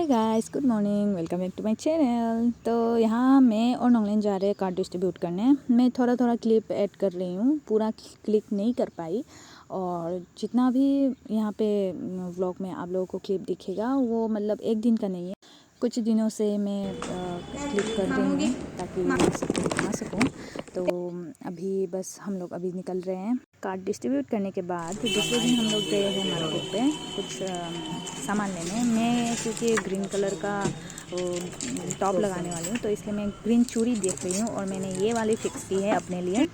Hey guys, good morning, welcome back to my channel. तो यहाँ मैं और नोंगलेन जा रहे हैं कार्ड डिस्ट्रीब्यूट करने। मैं थोड़ा थोड़ा क्लिप ऐड कर रही हूँ, पूरा क्लिप नहीं कर पाई। और जितना भी यहाँ पे व्लॉग में आप लोगों को क्लिप दिखेगा वो मतलब एक दिन का नहीं है, कुछ दिनों से मैं क्लिप कर रही हूँ ताकि सबको दिखा सकूँ। तो अभी बस हम लोग अभी निकल रहे हैं कार्ड डिस्ट्रीब्यूट करने के बाद। दूसरे दिन हम लोग गए हैं मार्केट पे कुछ सामान लेने। मैं क्योंकि ग्रीन कलर का टॉप लगाने वाली हूँ तो इसलिए मैं ग्रीन चूड़ी देख रही हूँ और मैंने ये वाली फ़िक्स की है अपने लिए।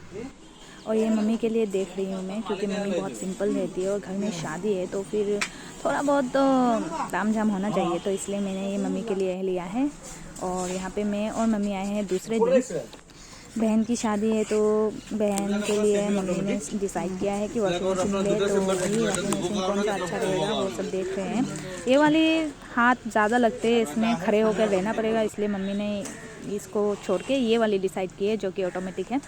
और ये मम्मी के लिए देख रही हूँ मैं, क्योंकि मम्मी बहुत सिंपल रहती है और घर में शादी है तो फिर थोड़ा बहुत तो ताम झाम होना चाहिए, तो इसलिए मैंने ये मम्मी के लिए लिया है। और यहाँ पे मैं और मम्मी आए हैं दूसरे दिन। बहन की शादी है तो बहन के लिए मम्मी ने डिसाइड किया है कि वॉशिंग मशीन ले, तो वही वॉशिंग मशीन कौन सा अच्छा रहेगा वो सब देख रहे हैं। ये वाली हाथ ज़्यादा लगते हैं, इसमें खड़े होकर रहना पड़ेगा, इसलिए मम्मी ने इसको छोड़ के ये वाली डिसाइड की है जो कि ऑटोमेटिक है।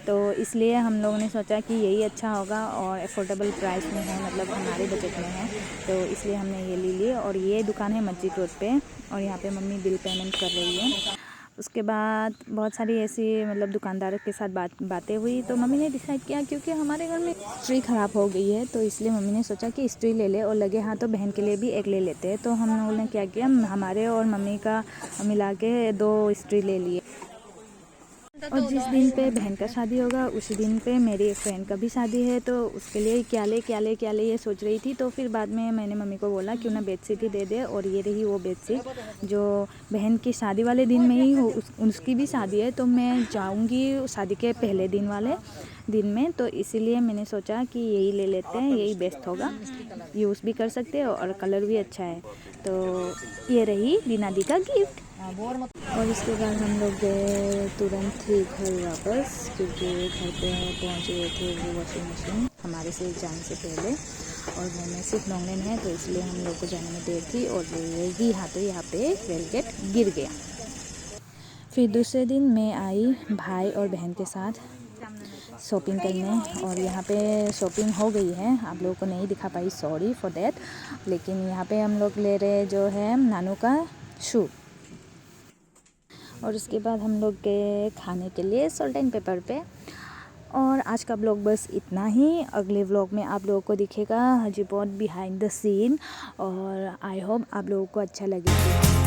तो इसलिए हम लोगों ने सोचा कि यही अच्छा होगा और अफोर्डेबल प्राइस में है, मतलब हमारे बजट में है, तो इसलिए हमने ये ले लिए। और ये दुकान है मस्जिद रोड पे और यहाँ पे मम्मी बिल पेमेंट कर रही है। उसके बाद बहुत सारी ऐसी मतलब दुकानदारों के साथ बातें हुई, तो मम्मी ने डिसाइड किया क्योंकि हमारे घर में इस्त्री ख़राब हो गई है तो इसलिए मम्मी ने सोचा कि इस्त्री ले ले और लगे हाँ तो बहन के लिए भी एक ले लेते हैं। तो हम लोगों ने क्या किया, हमारे और मम्मी का मिला के 2 इस्त्री ले लिए। और जिस दिन पे बहन का शादी होगा उसी दिन पे मेरी एक फ्रेंड का भी शादी है, तो उसके लिए क्या ले ये सोच रही थी। तो फिर बाद में मैंने मम्मी को बोला क्यों ना बेडशीट ही दे दे। और ये रही वो बेडशीट जो बहन की शादी वाले दिन में ही उसकी भी शादी है, तो मैं जाऊंगी शादी के पहले दिन वाले दिन में, तो इसीलिए मैंने सोचा कि यही ले लेते हैं, यही बेस्ट होगा, यूज़ भी कर सकते हैं और कलर भी अच्छा है। तो ये रही दीना दी का गिफ्ट। और इसके बाद हम लोग गए तुरंत ही घर वापस, क्योंकि घर पे पहुँच गए थे वो वॉशिंग मशीन हमारे से जाने से पहले। और घर में सिर्फ नोंगलेन है तो इसलिए हम लोग को जाने में देर थी और यही हाथों यहाँ पे रेलगेट गिर गया। फिर दूसरे दिन मैं आई भाई और बहन के साथ शॉपिंग करने, और यहाँ पे शॉपिंग हो गई है, आप लोगों को नहीं दिखा पाई, सॉरी फॉर दैट। लेकिन यहाँ पे हम लोग ले रहे जो है नानू का शू। और उसके बाद हम लोग गए खाने के लिए सॉल्ट एंड पेपर पे। और आज का ब्लॉग बस इतना ही। अगले व्लॉग में आप लोगों को दिखेगा हजी बहुत बिहाइंड द सीन, और आई होप आप लोगों को अच्छा लगेगा।